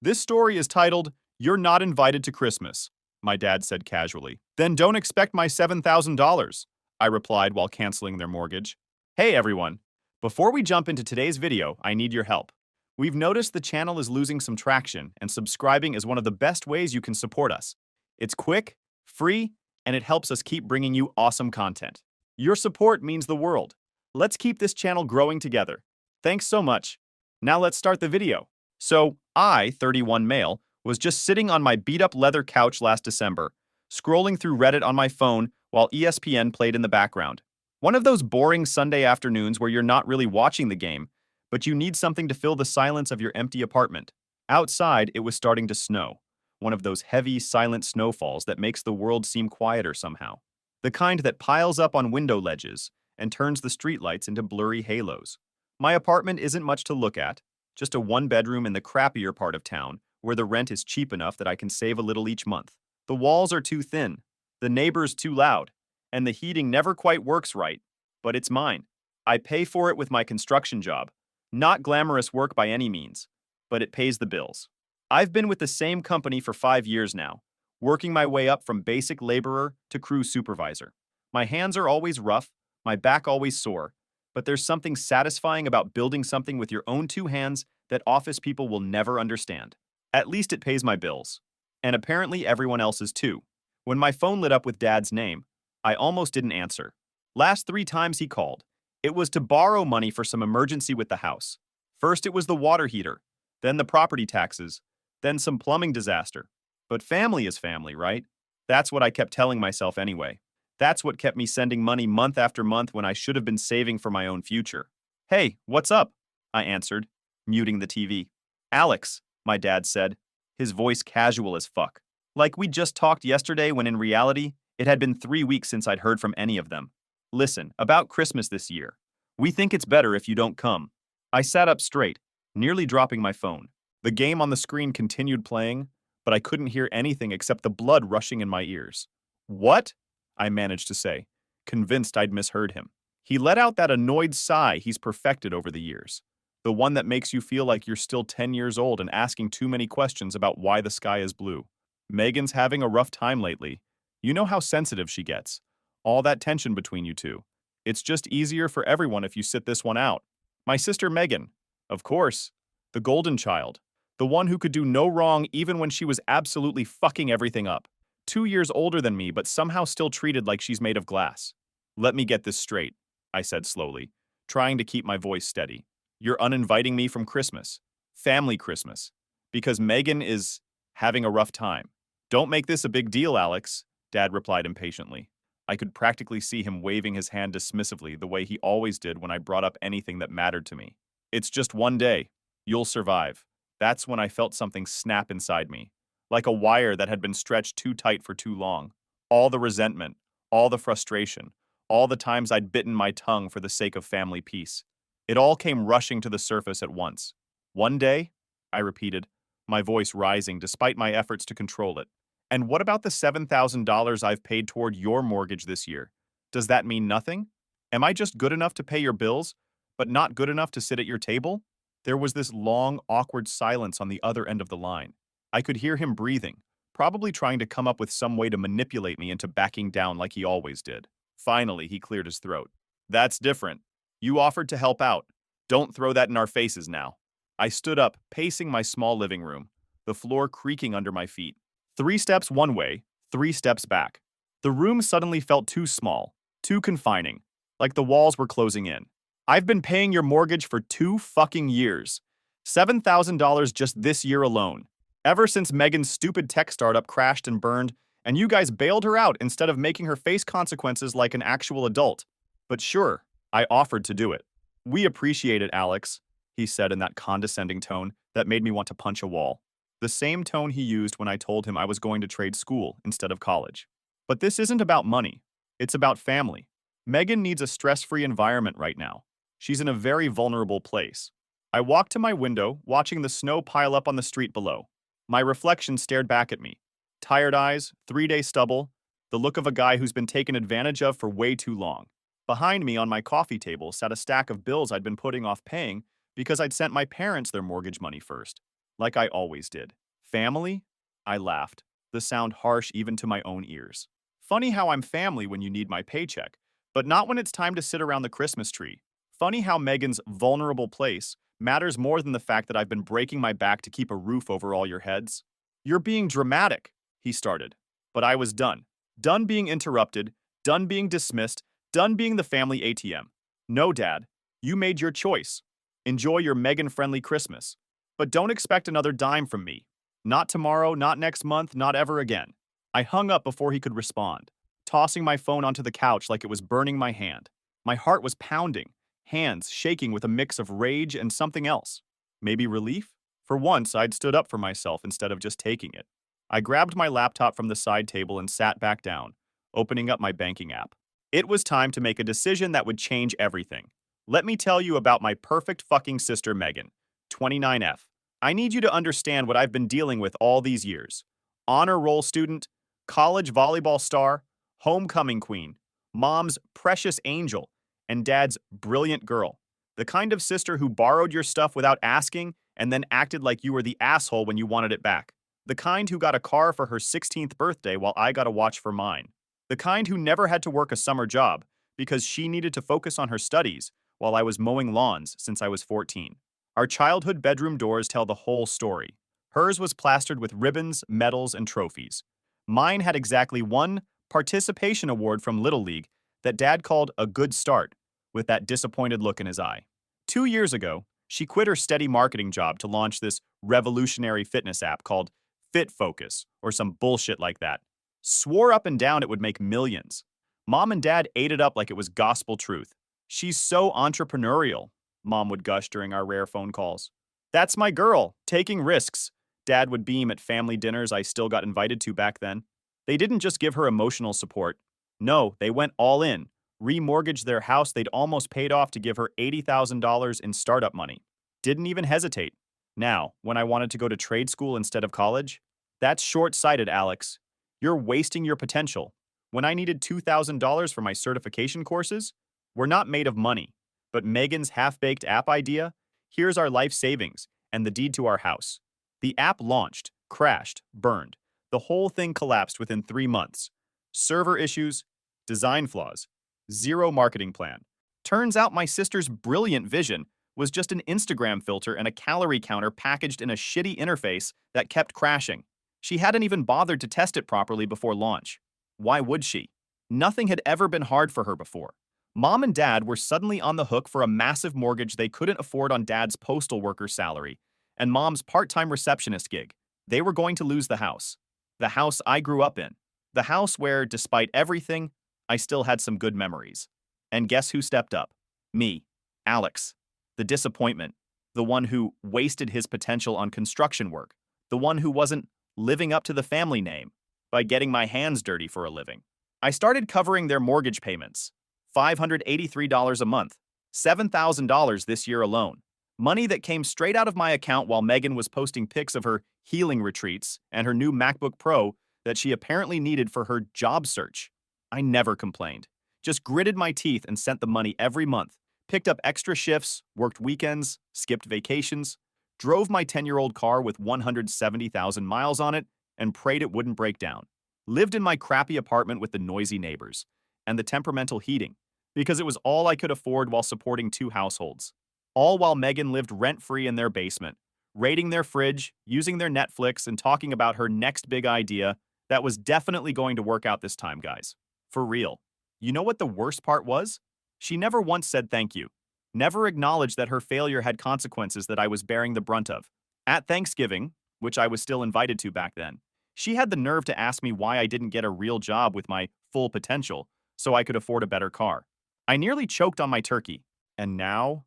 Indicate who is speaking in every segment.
Speaker 1: This story is titled, You're Not Invited to Christmas, my dad said casually. Then don't expect my $7,000, I replied while canceling their mortgage. Hey everyone. Before we jump into today's video, I need your help. We've noticed the channel is losing some traction, and subscribing is one of the best ways you can support us. It's quick, free, and it helps us keep bringing you awesome content. Your support means the world. Let's keep this channel growing together. Thanks so much. Now let's start the video. So, I, 31 male, was just sitting on my beat-up leather couch last December, scrolling through Reddit on my phone while ESPN played in the background. One of those boring Sunday afternoons where you're not really watching the game, but you need something to fill the silence of your empty apartment. Outside, it was starting to snow. One of those heavy, silent snowfalls that makes the world seem quieter somehow. The kind that piles up on window ledges and turns the streetlights into blurry halos. My apartment isn't much to look at, just a one-bedroom in the crappier part of town where the rent is cheap enough that I can save a little each month. The walls are too thin, the neighbors too loud, and the heating never quite works right, but it's mine. I pay for it with my construction job. Not glamorous work by any means, but it pays the bills. I've been with the same company for 5 years now, working my way up from basic laborer to crew supervisor. My hands are always rough, my back always sore, but there's something satisfying about building something with your own two hands that office people will never understand. At least it pays my bills. And apparently everyone else's too. When my phone lit up with Dad's name, I almost didn't answer. Last 3 times he called, it was to borrow money for some emergency with the house. First it was the water heater, then the property taxes, then some plumbing disaster. But family is family, right? That's what I kept telling myself anyway. That's what kept me sending money month after month when I should have been saving for my own future. Hey, what's up? I answered, muting the TV. Alex, my dad said, his voice casual as fuck. Like we just talked yesterday when in reality, it had been 3 weeks since I'd heard from any of them. Listen, about Christmas this year. We think it's better if you don't come. I sat up straight, nearly dropping my phone. The game on the screen continued playing, but I couldn't hear anything except the blood rushing in my ears. What? I managed to say, convinced I'd misheard him. He let out that annoyed sigh he's perfected over the years. The one that makes you feel like you're still 10 years old and asking too many questions about why the sky is blue. Megan's having a rough time lately. You know how sensitive she gets. All that tension between you two. It's just easier for everyone if you sit this one out. My sister Megan, of course, the golden child. The one who could do no wrong even when she was absolutely fucking everything up. 2 years older than me, but somehow still treated like she's made of glass. Let me get this straight, I said slowly, trying to keep my voice steady. You're uninviting me from Christmas. Family Christmas. Because Megan is having a rough time. Don't make this a big deal, Alex, Dad replied impatiently. I could practically see him waving his hand dismissively the way he always did when I brought up anything that mattered to me. It's just one day. You'll survive. That's when I felt something snap inside me. Like a wire that had been stretched too tight for too long. All the resentment, all the frustration, all the times I'd bitten my tongue for the sake of family peace. It all came rushing to the surface at once. One day? I repeated, my voice rising despite my efforts to control it. And what about the $7,000 I've paid toward your mortgage this year? Does that mean nothing? Am I just good enough to pay your bills, but not good enough to sit at your table? There was this long, awkward silence on the other end of the line. I could hear him breathing, probably trying to come up with some way to manipulate me into backing down like he always did. Finally, he cleared his throat. That's different. You offered to help out. Don't throw that in our faces now. I stood up, pacing my small living room, the floor creaking under my feet. 3 steps one way, 3 steps back. The room suddenly felt too small, too confining, like the walls were closing in. I've been paying your mortgage for 2 fucking years. $7,000 just this year alone. Ever since Megan's stupid tech startup crashed and burned, and you guys bailed her out instead of making her face consequences like an actual adult. But sure, I offered to do it. We appreciate it, Alex, he said in that condescending tone that made me want to punch a wall. The same tone he used when I told him I was going to trade school instead of college. But this isn't about money. It's about family. Megan needs a stress-free environment right now. She's in a very vulnerable place. I walked to my window, watching the snow pile up on the street below. My reflection stared back at me. Tired eyes, 3-day stubble, the look of a guy who's been taken advantage of for way too long. Behind me on my coffee table sat a stack of bills I'd been putting off paying because I'd sent my parents their mortgage money first. like I always did. Family? I laughed, the sound harsh even to my own ears. Funny how I'm family when you need my paycheck, but not when it's time to sit around the Christmas tree. Funny how Megan's vulnerable place matters more than the fact that I've been breaking my back to keep a roof over all your heads. You're being dramatic, he started. But I was done. Done being interrupted, done being dismissed, done being the family ATM. No, Dad, you made your choice. Enjoy your Megan-friendly Christmas. But don't expect another dime from me. Not tomorrow, not next month, not ever again. I hung up before he could respond, tossing my phone onto the couch like it was burning my hand. My heart was pounding, hands shaking with a mix of rage and something else. Maybe relief? For once, I'd stood up for myself instead of just taking it. I grabbed my laptop from the side table and sat back down, opening up my banking app. It was time to make a decision that would change everything. Let me tell you about my perfect fucking sister Megan, 29F. I need you to understand what I've been dealing with all these years. Honor roll student, college volleyball star, homecoming queen, mom's precious angel, and dad's brilliant girl. The kind of sister who borrowed your stuff without asking and then acted like you were the asshole when you wanted it back. The kind who got a car for her 16th birthday while I got a watch for mine. The kind who never had to work a summer job because she needed to focus on her studies while I was mowing lawns since I was 14. Our childhood bedroom doors tell the whole story. Hers was plastered with ribbons, medals, and trophies. Mine had exactly one participation award from Little League that Dad called a good start, with that disappointed look in his eye. 2 years ago, she quit her steady marketing job to launch this revolutionary fitness app called Fit Focus, or some bullshit like that. Swore up and down it would make millions. Mom and Dad ate it up like it was gospel truth. She's so entrepreneurial, Mom would gush during our rare phone calls. That's my girl, taking risks, Dad would beam at family dinners I still got invited to back then. They didn't just give her emotional support. No, they went all in, remortgaged their house they'd almost paid off to give her $80,000 in startup money. Didn't even hesitate. Now, when I wanted to go to trade school instead of college, that's short-sighted, Alex. You're wasting your potential. When I needed $2,000 for my certification courses, we're not made of money. But Megan's half-baked app idea? Here's our life savings and the deed to our house. The app launched, crashed, burned. The whole thing collapsed within 3 months. Server issues, design flaws, zero marketing plan. Turns out my sister's brilliant vision was just an Instagram filter and a calorie counter packaged in a shitty interface that kept crashing. She hadn't even bothered to test it properly before launch. Why would she? Nothing had ever been hard for her before. Mom and Dad were suddenly on the hook for a massive mortgage they couldn't afford on Dad's postal worker salary and Mom's part-time receptionist gig. They were going to lose the house. The house I grew up in. The house where, despite everything, I still had some good memories. And guess who stepped up? Me, Alex. The disappointment. The one who wasted his potential on construction work. The one who wasn't living up to the family name by getting my hands dirty for a living. I started covering their mortgage payments. $583 a month. $7,000 this year alone. Money that came straight out of my account while Megan was posting pics of her healing retreats and her new MacBook Pro that she apparently needed for her job search. I never complained. Just gritted my teeth and sent the money every month. Picked up extra shifts, worked weekends, skipped vacations, drove my 10-year-old car with 170,000 miles on it, and prayed it wouldn't break down. Lived in my crappy apartment with the noisy neighbors and the temperamental heating, because it was all I could afford while supporting 2 households. All while Megan lived rent-free in their basement, raiding their fridge, using their Netflix, and talking about her next big idea that was definitely going to work out this time, guys. For real. You know what the worst part was? She never once said thank you. Never acknowledged that her failure had consequences that I was bearing the brunt of. At Thanksgiving, which I was still invited to back then, she had the nerve to ask me why I didn't get a real job with my full potential so I could afford a better car. I nearly choked on my turkey. And now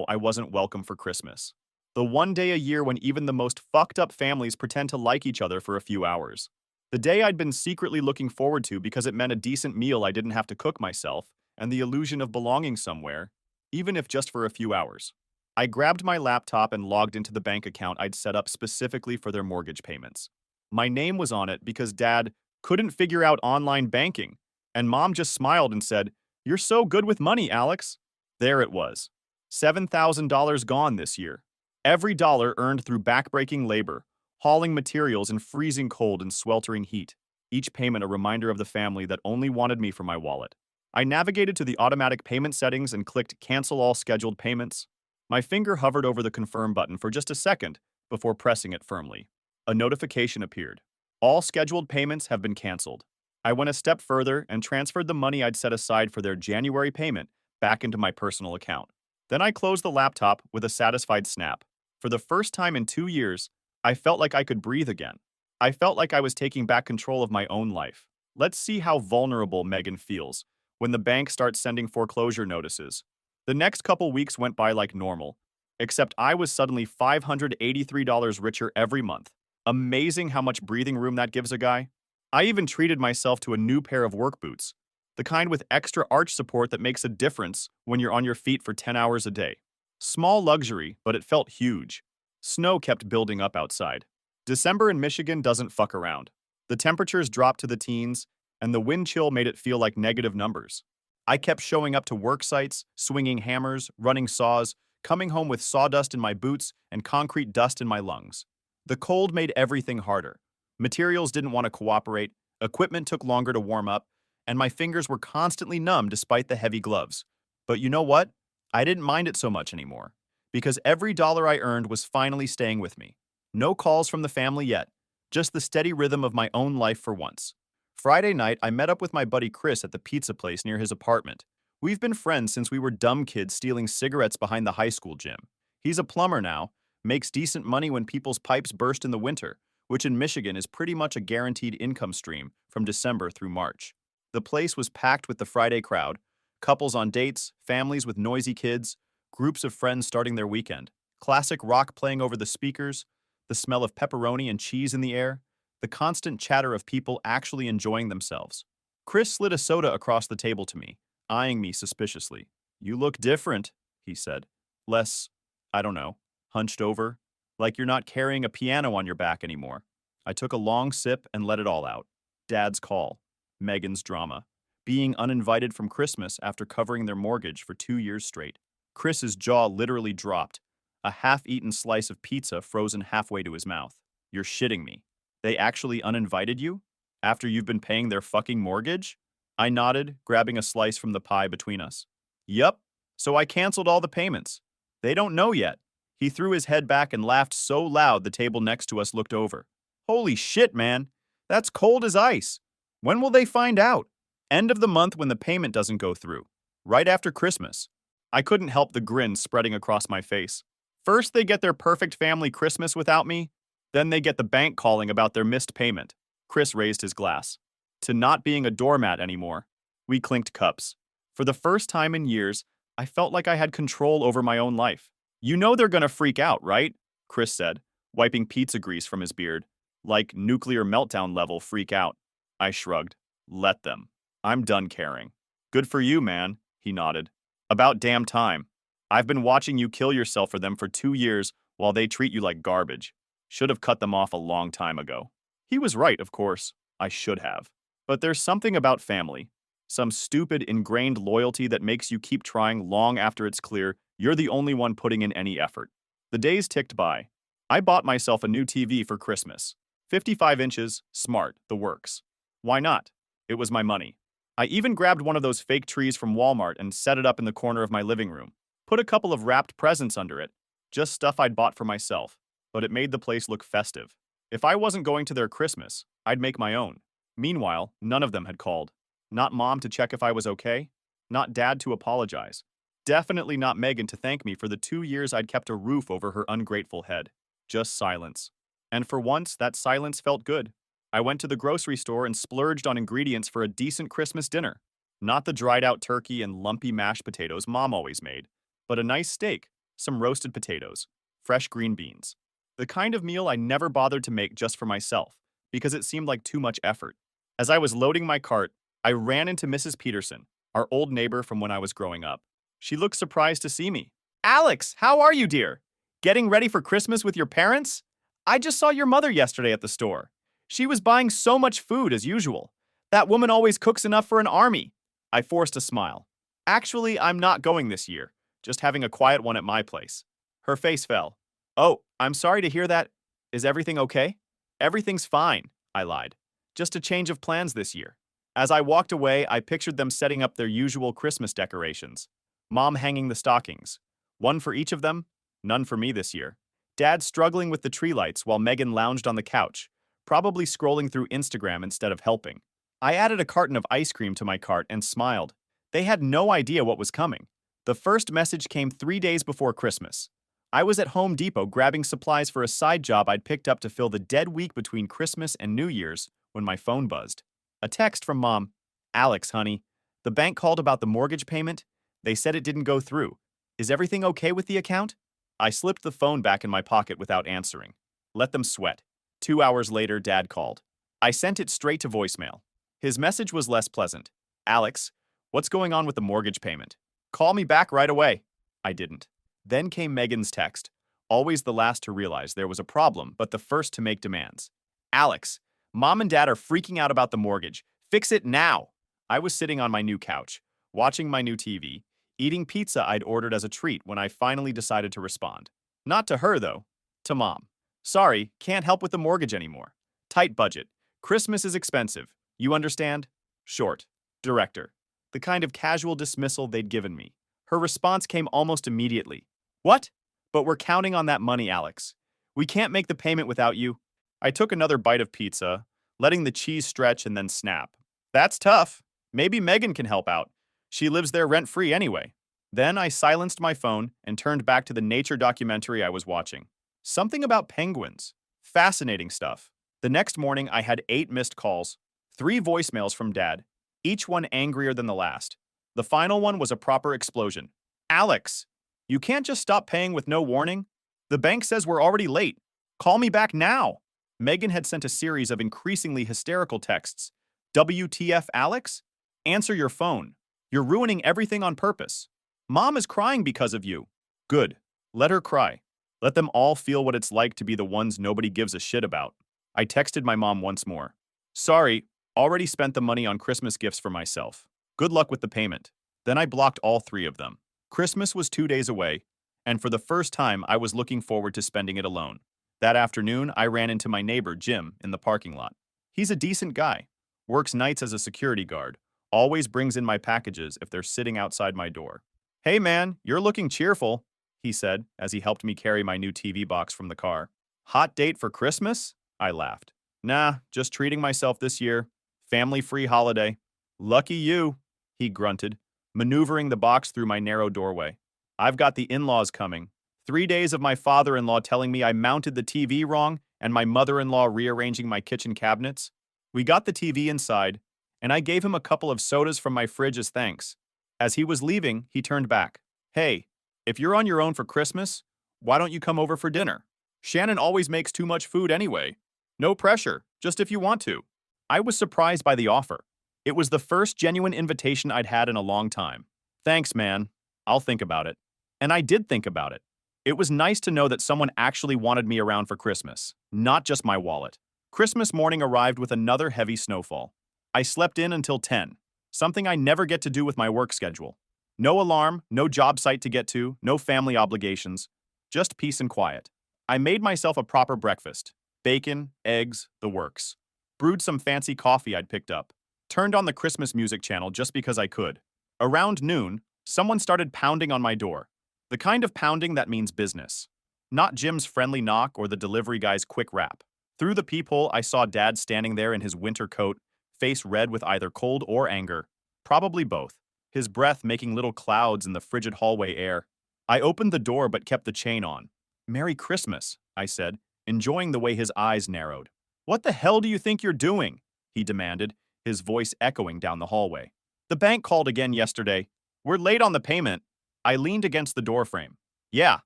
Speaker 1: I wasn't welcome for Christmas. The one day a year when even the most fucked up families pretend to like each other for a few hours. The day I'd been secretly looking forward to because it meant a decent meal I didn't have to cook myself and the illusion of belonging somewhere, even if just for a few hours. I grabbed my laptop and logged into the bank account I'd set up specifically for their mortgage payments. My name was on it because Dad couldn't figure out online banking, and Mom just smiled and said, "You're so good with money, Alex." There it was. $7,000 gone this year. Every dollar earned through backbreaking labor, hauling materials in freezing cold and sweltering heat. Each payment a reminder of the family that only wanted me for my wallet. I navigated to the automatic payment settings and clicked Cancel All Scheduled Payments. My finger hovered over the Confirm button for just a second before pressing it firmly. A notification appeared. All scheduled payments have been canceled. I went a step further and transferred the money I'd set aside for their January payment back into my personal account. Then I closed the laptop with a satisfied snap. For the first time in 2 years, I felt like I could breathe again. I felt like I was taking back control of my own life. Let's see how vulnerable Megan feels when the bank starts sending foreclosure notices. The next couple weeks went by like normal, except I was suddenly $583 richer every month. Amazing how much breathing room that gives a guy. I even treated myself to a new pair of work boots, the kind with extra arch support that makes a difference when you're on your feet for 10 hours a day. Small luxury, but it felt huge. Snow kept building up outside. December in Michigan doesn't fuck around. The temperatures dropped to the teens, and the wind chill made it feel like negative numbers. I kept showing up to work sites, swinging hammers, running saws, coming home with sawdust in my boots and concrete dust in my lungs. The cold made everything harder. Materials didn't want to cooperate, equipment took longer to warm up, and my fingers were constantly numb despite the heavy gloves. But you know what? I didn't mind it so much anymore, because every dollar I earned was finally staying with me. No calls from the family yet, just the steady rhythm of my own life for once. Friday night, I met up with my buddy Chris at the pizza place near his apartment. We've been friends since we were dumb kids stealing cigarettes behind the high school gym. He's a plumber now, makes decent money when people's pipes burst in the winter, which in Michigan is pretty much a guaranteed income stream from December through March. The place was packed with the Friday crowd, couples on dates, families with noisy kids, groups of friends starting their weekend, classic rock playing over the speakers, the smell of pepperoni and cheese in the air, the constant chatter of people actually enjoying themselves. Chris slid a soda across the table to me, eyeing me suspiciously. "You look different," he said. Less, I don't know, hunched over, like you're not carrying a piano on your back anymore. I took a long sip and let it all out. Dad's call. Megan's drama. Being uninvited from Christmas after covering their mortgage for 2 years straight. Chris's jaw literally dropped, a half-eaten slice of pizza frozen halfway to his mouth. "You're shitting me. They actually uninvited you? After you've been paying their fucking mortgage?" I nodded, grabbing a slice from the pie between us. "Yup, so I canceled all the payments. They don't know yet." He threw his head back and laughed so loud the table next to us looked over. "Holy shit, man. That's cold as ice. When will they find out?" "End of the month when the payment doesn't go through. Right after Christmas." I couldn't help the grin spreading across my face. First they get their perfect family Christmas without me, then they get the bank calling about their missed payment. Chris raised his glass. To not being a doormat anymore. We clinked cups. For the first time in years, I felt like I had control over my own life. "You know they're gonna freak out, right?" Chris said, wiping pizza grease from his beard. "Like nuclear meltdown level freak out." I shrugged. "Let them. I'm done caring." "Good for you, man," he nodded. "About damn time. I've been watching you kill yourself for them for 2 years while they treat you like garbage. Should have cut them off a long time ago." He was right, of course. I should have. But there's something about family. Some stupid, ingrained loyalty that makes you keep trying long after it's clear you're the only one putting in any effort. The days ticked by. I bought myself a new TV for Christmas. 55 inches, smart, the works. Why not? It was my money. I even grabbed one of those fake trees from Walmart and set it up in the corner of my living room. Put a couple of wrapped presents under it. Just stuff I'd bought for myself. But it made the place look festive. If I wasn't going to their Christmas, I'd make my own. Meanwhile, none of them had called. Not Mom to check if I was okay. Not Dad to apologize. Definitely not Megan to thank me for the 2 years I'd kept a roof over her ungrateful head. Just silence. And for once, that silence felt good. I went to the grocery store and splurged on ingredients for a decent Christmas dinner. Not the dried-out turkey and lumpy mashed potatoes Mom always made, but a nice steak, some roasted potatoes, fresh green beans. The kind of meal I never bothered to make just for myself, because it seemed like too much effort. As I was loading my cart, I ran into Mrs. Peterson, our old neighbor from when I was growing up. She looked surprised to see me. "Alex, how are you, dear? Getting ready for Christmas with your parents? I just saw your mother yesterday at the store. She was buying so much food as usual. That woman always cooks enough for an army." I forced a smile. "Actually, I'm not going this year, just having a quiet one at my place." Her face fell. Oh, I'm sorry to hear that. Is everything okay? Everything's fine, I lied. Just a change of plans this year. As I walked away, I pictured them setting up their usual Christmas decorations. Mom hanging the stockings. One for each of them, none for me this year. Dad struggling with the tree lights while Megan lounged on the couch, probably scrolling through Instagram instead of helping. I added a carton of ice cream to my cart and smiled. They had no idea what was coming. The first message came 3 days before Christmas. I was at Home Depot grabbing supplies for a side job I'd picked up to fill the dead week between Christmas and New Year's when my phone buzzed. A text from Mom. Alex, honey. The bank called about the mortgage payment. They said it didn't go through. Is everything okay with the account? I slipped the phone back in my pocket without answering. Let them sweat. 2 hours later, Dad called. I sent it straight to voicemail. His message was less pleasant. Alex, what's going on with the mortgage payment? Call me back right away. I didn't. Then came Megan's text, always the last to realize there was a problem, but the first to make demands. Alex, Mom and Dad are freaking out about the mortgage. Fix it now. I was sitting on my new couch, watching my new TV, eating pizza I'd ordered as a treat when I finally decided to respond. Not to her, though. To Mom. Sorry, can't help with the mortgage anymore. Tight budget. Christmas is expensive. You understand? Short. Director. The kind of casual dismissal they'd given me. Her response came almost immediately. What? But we're counting on that money, Alex. We can't make the payment without you. I took another bite of pizza, letting the cheese stretch and then snap. That's tough. Maybe Megan can help out. She lives there rent-free anyway. Then I silenced my phone and turned back to the nature documentary I was watching. Something about penguins. Fascinating stuff. The next morning, I had 8 missed calls, 3 voicemails from Dad, each one angrier than the last. The final one was a proper explosion. Alex, you can't just stop paying with no warning. The bank says we're already late. Call me back now. Megan had sent a series of increasingly hysterical texts. WTF, Alex? Answer your phone. You're ruining everything on purpose. Mom is crying because of you. Good. Let her cry. Let them all feel what it's like to be the ones nobody gives a shit about. I texted my mom once more. Sorry, already spent the money on Christmas gifts for myself. Good luck with the payment. Then I blocked all 3 of them. Christmas was 2 days away, and for the first time I was looking forward to spending it alone. That afternoon, I ran into my neighbor, Jim, in the parking lot. He's a decent guy, works nights as a security guard, always brings in my packages if they're sitting outside my door. Hey man, you're looking cheerful, he said as he helped me carry my new TV box from the car. Hot date for Christmas? I laughed. Nah, just treating myself this year. Family-free holiday. Lucky you, he grunted, maneuvering the box through my narrow doorway. I've got the in-laws coming. 3 days of my father-in-law telling me I mounted the TV wrong and my mother-in-law rearranging my kitchen cabinets. We got the TV inside, and I gave him a couple of sodas from my fridge as thanks. As he was leaving, he turned back. Hey, if you're on your own for Christmas, why don't you come over for dinner? Shannon always makes too much food anyway. No pressure, just if you want to. I was surprised by the offer. It was the first genuine invitation I'd had in a long time. Thanks, man. I'll think about it. And I did think about it. It was nice to know that someone actually wanted me around for Christmas, not just my wallet. Christmas morning arrived with another heavy snowfall. I slept in until 10, something I never get to do with my work schedule. No alarm, no job site to get to, no family obligations, just peace and quiet. I made myself a proper breakfast. Bacon, eggs, the works. Brewed some fancy coffee I'd picked up. Turned on the Christmas music channel just because I could. Around noon, someone started pounding on my door. The kind of pounding that means business. Not Jim's friendly knock or the delivery guy's quick rap. Through the peephole, I saw Dad standing there in his winter coat, face red with either cold or anger. Probably both. His breath making little clouds in the frigid hallway air. I opened the door but kept the chain on. Merry Christmas, I said, enjoying the way his eyes narrowed. What the hell do you think you're doing? He demanded, his voice echoing down the hallway. The bank called again yesterday. We're late on the payment. I leaned against the doorframe. Yeah,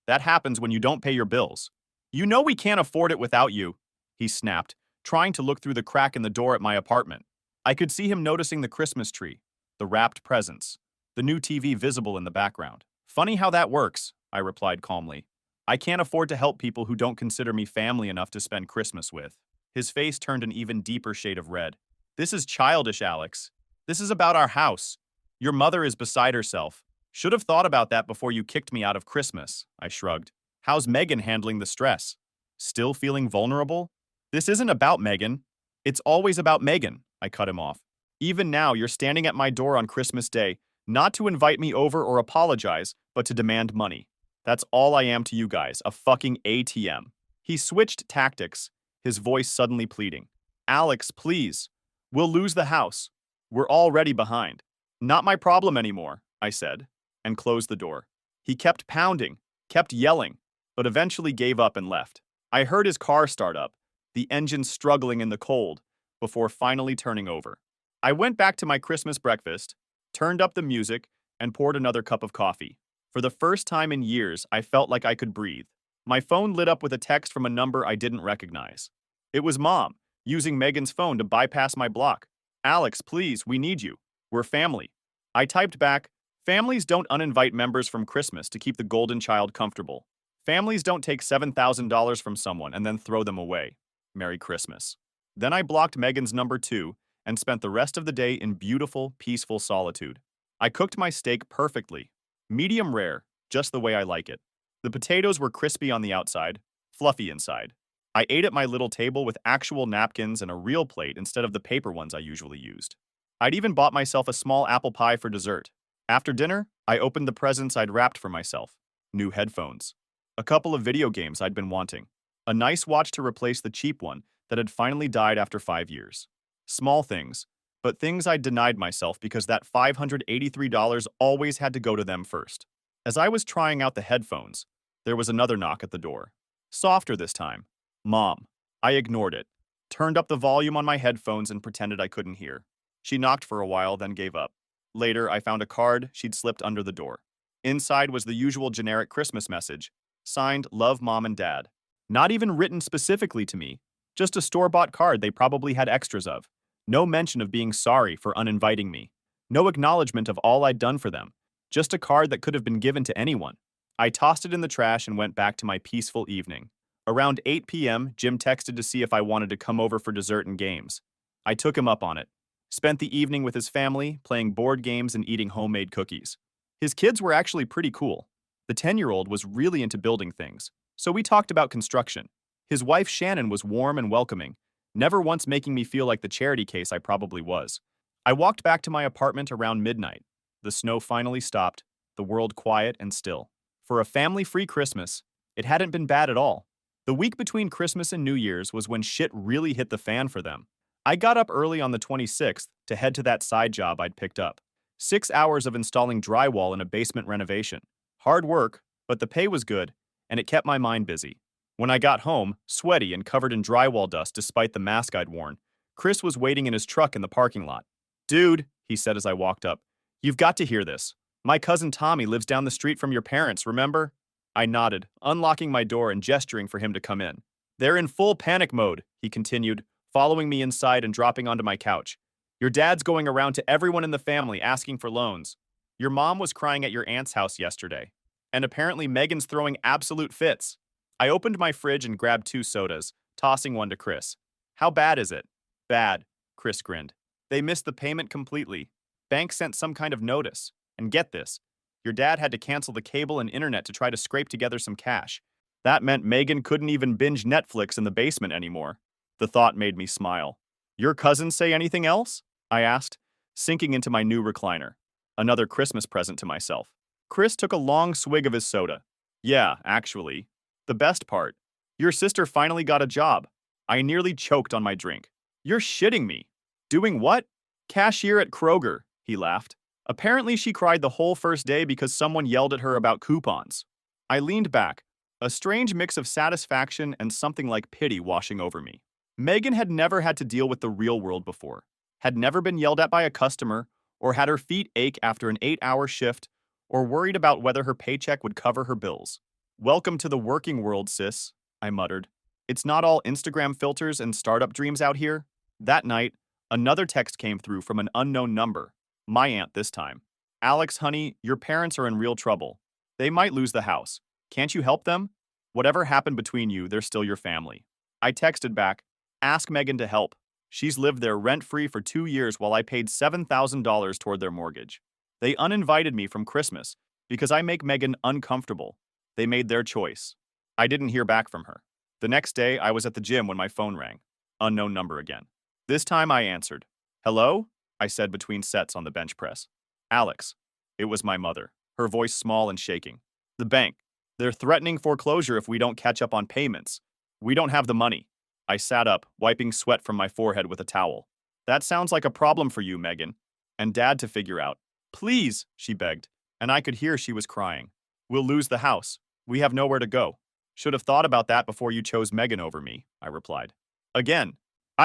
Speaker 1: that happens when you don't pay your bills. You know we can't afford it without you, he snapped, trying to look through the crack in the door at my apartment. I could see him noticing the Christmas tree, the wrapped presents, the new TV visible in the background. Funny how that works, I replied calmly. I can't afford to help people who don't consider me family enough to spend Christmas with. His face turned an even deeper shade of red. This is childish, Alex. This is about our house. Your mother is beside herself. Should have thought about that before you kicked me out of Christmas, I shrugged. How's Megan handling the stress? Still feeling vulnerable? This isn't about Megan. It's always about Megan, I cut him off. Even now, you're standing at my door on Christmas Day, not to invite me over or apologize, but to demand money. That's all I am to you guys, a fucking ATM. He switched tactics, his voice suddenly pleading. Alex, please. We'll lose the house. We're already behind. Not my problem anymore, I said, and closed the door. He kept pounding, kept yelling, but eventually gave up and left. I heard his car start up, the engine struggling in the cold, before finally turning over. I went back to my Christmas breakfast, turned up the music, and poured another cup of coffee. For the first time in years, I felt like I could breathe. My phone lit up with a text from a number I didn't recognize. It was Mom, using Megan's phone to bypass my block. Alex, please, we need you. We're family. I typed back, families don't uninvite members from Christmas to keep the golden child comfortable. Families don't take $7,000 from someone and then throw them away. Merry Christmas. Then I blocked Megan's number too and spent the rest of the day in beautiful, peaceful solitude. I cooked my steak perfectly. Medium rare, just the way I like it. The potatoes were crispy on the outside, fluffy inside. I ate at my little table with actual napkins and a real plate instead of the paper ones I usually used. I'd even bought myself a small apple pie for dessert. After dinner, I opened the presents I'd wrapped for myself. New headphones. A couple of video games I'd been wanting. A nice watch to replace the cheap one that had finally died after 5 years. Small things, but things I'd denied myself because that $583 always had to go to them first. As I was trying out the headphones, there was another knock at the door. Softer this time. Mom. I ignored it, turned up the volume on my headphones and pretended I couldn't hear. She knocked for a while, then gave up. Later, I found a card she'd slipped under the door. Inside was the usual generic Christmas message, signed Love Mom and Dad. Not even written specifically to me, just a store-bought card they probably had extras of. No mention of being sorry for uninviting me. No acknowledgement of all I'd done for them. Just a card that could have been given to anyone. I tossed it in the trash and went back to my peaceful evening. Around 8 p.m., Jim texted to see if I wanted to come over for dessert and games. I took him up on it. Spent the evening with his family, playing board games and eating homemade cookies. His kids were actually pretty cool. The 10-year-old was really into building things, so we talked about construction. His wife Shannon was warm and welcoming, never once making me feel like the charity case I probably was. I walked back to my apartment around midnight. The snow finally stopped, the world quiet and still. For a family-free Christmas, it hadn't been bad at all. The week between Christmas and New Year's was when shit really hit the fan for them. I got up early on the 26th to head to that side job I'd picked up. 6 hours of installing drywall in a basement renovation. Hard work, but the pay was good, and it kept my mind busy. When I got home, sweaty and covered in drywall dust despite the mask I'd worn, Chris was waiting in his truck in the parking lot. Dude, he said as I walked up, you've got to hear this. My cousin Tommy lives down the street from your parents, remember? I nodded, unlocking my door and gesturing for him to come in. They're in full panic mode, he continued, following me inside and dropping onto my couch. Your dad's going around to everyone in the family asking for loans. Your mom was crying at your aunt's house yesterday. And apparently Megan's throwing absolute fits. I opened my fridge and grabbed 2 sodas, tossing one to Chris. How bad is it? Bad, Chris grinned. They missed the payment completely. Bank sent some kind of notice. And get this, your dad had to cancel the cable and internet to try to scrape together some cash. That meant Megan couldn't even binge Netflix in the basement anymore. The thought made me smile. Your cousin say anything else? I asked, sinking into my new recliner. Another Christmas present to myself. Chris took a long swig of his soda. Yeah, actually. The best part. Your sister finally got a job. I nearly choked on my drink. You're shitting me. Doing what? Cashier at Kroger, he laughed. Apparently she cried the whole first day because someone yelled at her about coupons. I leaned back, a strange mix of satisfaction and something like pity washing over me. Megan had never had to deal with the real world before, had never been yelled at by a customer, or had her feet ache after an 8-hour shift, or worried about whether her paycheck would cover her bills. Welcome to the working world, sis, I muttered. It's not all Instagram filters and startup dreams out here. That night, another text came through from an unknown number. My aunt this time. Alex, honey, your parents are in real trouble. They might lose the house. Can't you help them? Whatever happened between you, they're still your family. I texted back, ask Megan to help. She's lived there rent-free for 2 years while I paid $7,000 toward their mortgage. They uninvited me from Christmas because I make Megan uncomfortable. They made their choice. I didn't hear back from her. The next day, I was at the gym when my phone rang. Unknown number again. This time I answered. Hello? I said between sets on the bench press. Alex. It was my mother, her voice small and shaking. The bank. They're threatening foreclosure if we don't catch up on payments. We don't have the money. I sat up, wiping sweat from my forehead with a towel. That sounds like a problem for you, Megan. And Dad to figure out. Please, she begged, and I could hear she was crying. We'll lose the house. We have nowhere to go. Should have thought about that before you chose Megan over me, I replied. Again.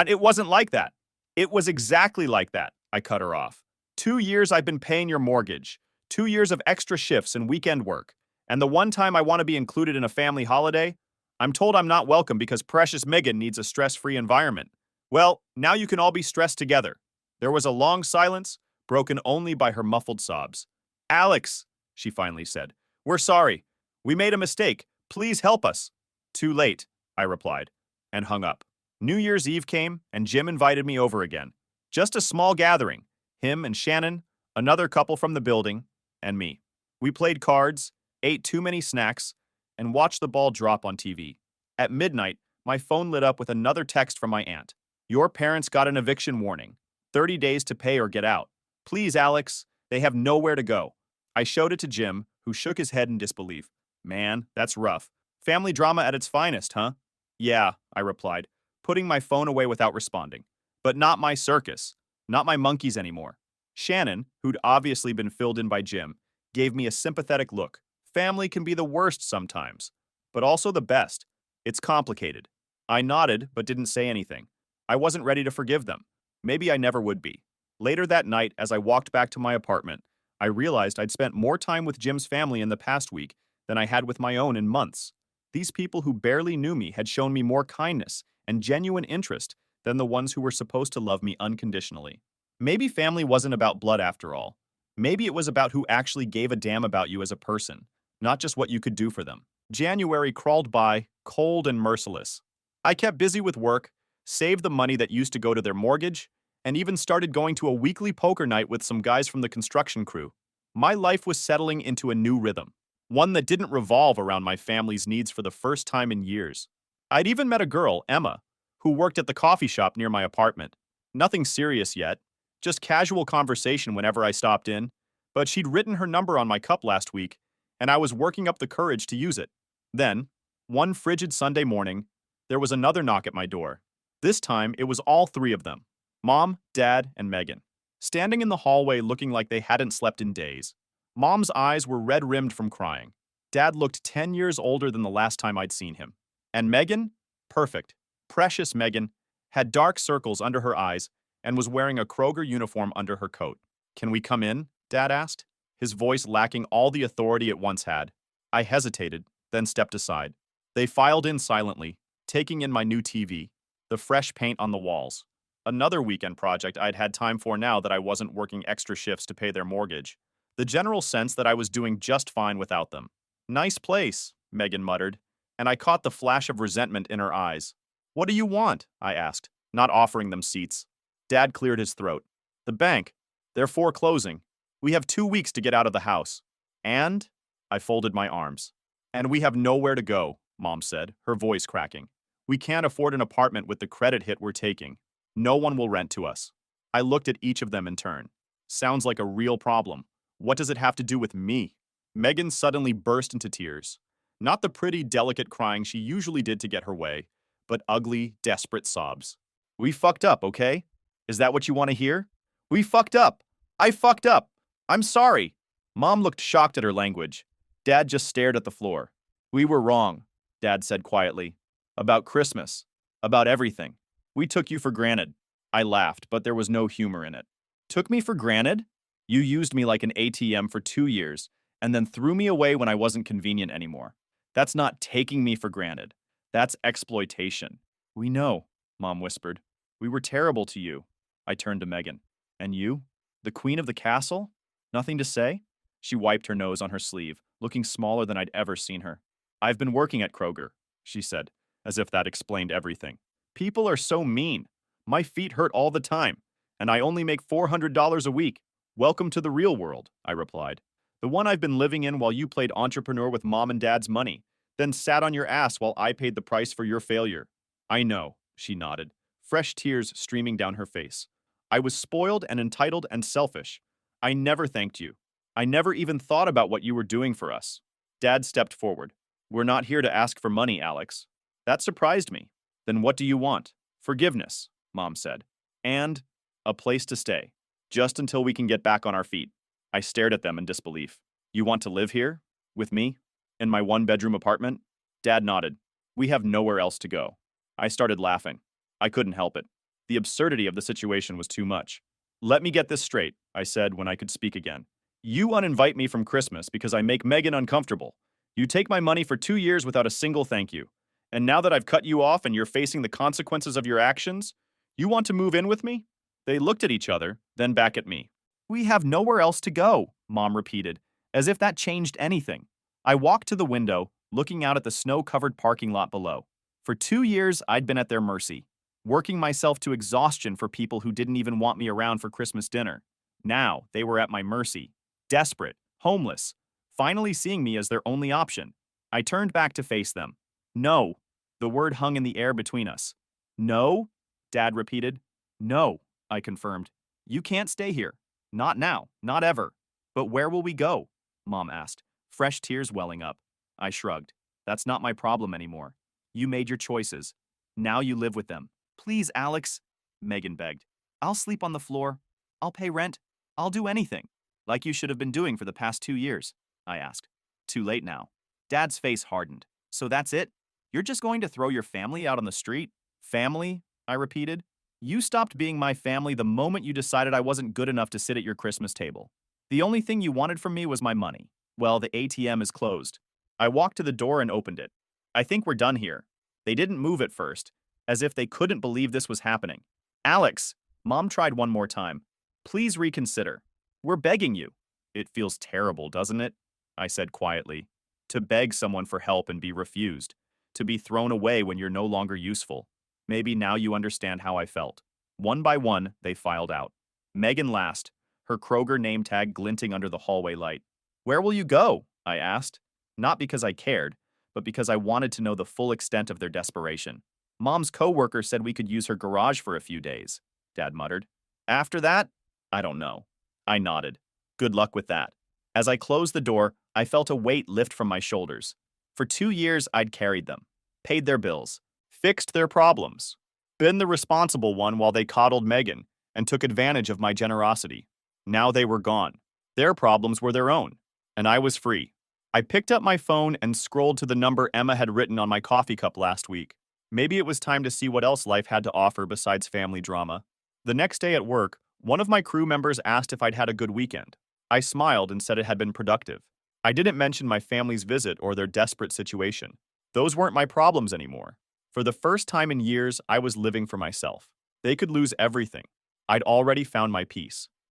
Speaker 1: It wasn't like that. It was exactly like that, I cut her off. 2 years I've been paying your mortgage. 2 years of extra shifts and weekend work. And the one time I want to be included in a family holiday, I'm told I'm not welcome because precious Megan needs a stress-free environment. Well, now you can all be stressed together. There was a long silence, broken only by her muffled sobs. Alex, she finally said, we're sorry. We made a mistake. Please help us. Too late, I replied, and hung up. New Year's Eve came, and Jim invited me over again. Just a small gathering. Him and Shannon, another couple from the building, and me. We played cards, ate too many snacks, and watched the ball drop on TV. At midnight, my phone lit up with another text from my aunt. Your parents got an eviction warning. 30 days to pay or get out. Please, Alex, they have nowhere to go. I showed it to Jim, who shook his head in disbelief. Man, that's rough. Family drama at its finest, huh? Yeah, I replied, putting my phone away without responding. But not my circus. Not my monkeys anymore. Shannon, who'd obviously been filled in by Jim, gave me a sympathetic look. Family can be the worst sometimes, but also the best. It's complicated. I nodded, but didn't say anything. I wasn't ready to forgive them. Maybe I never would be. Later that night, as I walked back to my apartment, I realized I'd spent more time with Jim's family in the past week than I had with my own in months. These people who barely knew me had shown me more kindness and genuine interest than the ones who were supposed to love me unconditionally. Maybe family wasn't about blood after all. Maybe it was about who actually gave a damn about you as a person, not just what you could do for them. January crawled by, cold and merciless. I kept busy with work, saved the money that used to go to their mortgage, and even started going to a weekly poker night with some guys from the construction crew. My life was settling into a new rhythm, one that didn't revolve around my family's needs for the first time in years. I'd even met a girl, Emma, who worked at the coffee shop near my apartment. Nothing serious yet, just casual conversation whenever I stopped in, but she'd written her number on my cup last week, and I was working up the courage to use it. Then, one frigid Sunday morning, there was another knock at my door. This time, it was all three of them. Mom, Dad, and Megan, standing in the hallway looking like they hadn't slept in days. Mom's eyes were red-rimmed from crying. Dad looked 10 years older than the last time I'd seen him. And Megan, perfect, precious Megan, had dark circles under her eyes and was wearing a Kroger uniform under her coat. Can we come in? Dad asked, his voice lacking all the authority it once had. I hesitated, then stepped aside. They filed in silently, taking in my new TV, the fresh paint on the walls. Another weekend project I'd had time for now that I wasn't working extra shifts to pay their mortgage. The general sense that I was doing just fine without them. Nice place, Megan muttered, and I caught the flash of resentment in her eyes. What do you want? I asked, not offering them seats. Dad cleared his throat. The bank. They're foreclosing. We have 2 weeks to get out of the house. And? I folded my arms. And we have nowhere to go, Mom said, her voice cracking. We can't afford an apartment with the credit hit we're taking. No one will rent to us. I looked at each of them in turn. Sounds like a real problem. What does it have to do with me? Megan suddenly burst into tears. Not the pretty, delicate crying she usually did to get her way, but ugly, desperate sobs. We fucked up, okay? Is that what you want to hear? We fucked up. I fucked up. I'm sorry. Mom looked shocked at her language. Dad just stared at the floor. We were wrong, Dad said quietly. About Christmas. About everything. We took you for granted. I laughed, but there was no humor in it. Took me for granted? You used me like an ATM for 2 years, and then threw me away when I wasn't convenient anymore. That's not taking me for granted. That's exploitation. We know, Mom whispered. We were terrible to you. I turned to Megan. And you? The queen of the castle? Nothing to say? She wiped her nose on her sleeve, looking smaller than I'd ever seen her. I've been working at Kroger, she said, as if that explained everything. People are so mean. My feet hurt all the time, and I only make $400 a week. Welcome to the real world, I replied. The one I've been living in while you played entrepreneur with Mom and Dad's money. then sat on your ass while I paid the price for your failure. I know, she nodded, fresh tears streaming down her face. I was spoiled and entitled and selfish. I never thanked you. I never even thought about what you were doing for us. Dad stepped forward. We're not here to ask for money, Alex. That surprised me. Then what do you want? Forgiveness, Mom said. And a place to stay. Just until we can get back on our feet. I stared at them in disbelief. You want to live here? With me? In my one-bedroom apartment? Dad nodded. We have nowhere else to go. I started laughing. I couldn't help it. The absurdity of the situation was too much. Let me get this straight, I said when I could speak again. You uninvite me from Christmas because I make Megan uncomfortable. You take my money for 2 years without a single thank you. And now that I've cut you off and you're facing the consequences of your actions, you want to move in with me? They looked at each other, then back at me. We have nowhere else to go, Mom repeated, as if that changed anything. I walked to the window, looking out at the snow-covered parking lot below. For 2 years, I'd been at their mercy, working myself to exhaustion for people who didn't even want me around for Christmas dinner. Now, they were at my mercy, desperate, homeless, finally seeing me as their only option. I turned back to face them. No. The word hung in the air between us. No? Dad repeated. No, I confirmed. You can't stay here. Not now, not ever. But where will we go? Mom asked, fresh tears welling up. I shrugged. That's not my problem anymore. You made your choices. Now you live with them. Please, Alex, Megan begged. I'll sleep on the floor. I'll pay rent. I'll do anything. Like you should have been doing for the past 2 years, I asked. Too late now. Dad's face hardened. So that's it? You're just going to throw your family out on the street? Family? I repeated. You stopped being my family the moment you decided I wasn't good enough to sit at your Christmas table. The only thing you wanted from me was my money. Well, the ATM is closed. I walked to the door and opened it. I think we're done here. They didn't move at first, as if they couldn't believe this was happening. Alex, Mom tried one more time. Please reconsider. We're begging you. It feels terrible, doesn't it? I said quietly. To beg someone for help and be refused. To be thrown away when you're no longer useful. Maybe now you understand how I felt. One by one, they filed out. Megan last, her Kroger name tag glinting under the hallway light. Where will you go? I asked. Not because I cared, but because I wanted to know the full extent of their desperation. Mom's coworker said we could use her garage for a few days, Dad muttered. After that? I don't know. I nodded. Good luck with that. As I closed the door, I felt a weight lift from my shoulders. For 2 years, I'd carried them, paid their bills, fixed their problems, been the responsible one while they coddled Megan and took advantage of my generosity. Now they were gone. Their problems were their own, and I was free. I picked up my phone and scrolled to the number Emma had written on my coffee cup last week. Maybe it was time to see what else life had to offer besides family drama. The next day at work, one of my crew members asked if I'd had a good weekend. I smiled and said it had been productive. I didn't mention my family's visit or their desperate situation. Those weren't my problems anymore. For the first time in years, I was living for myself. They could lose everything. I'd already found my peace.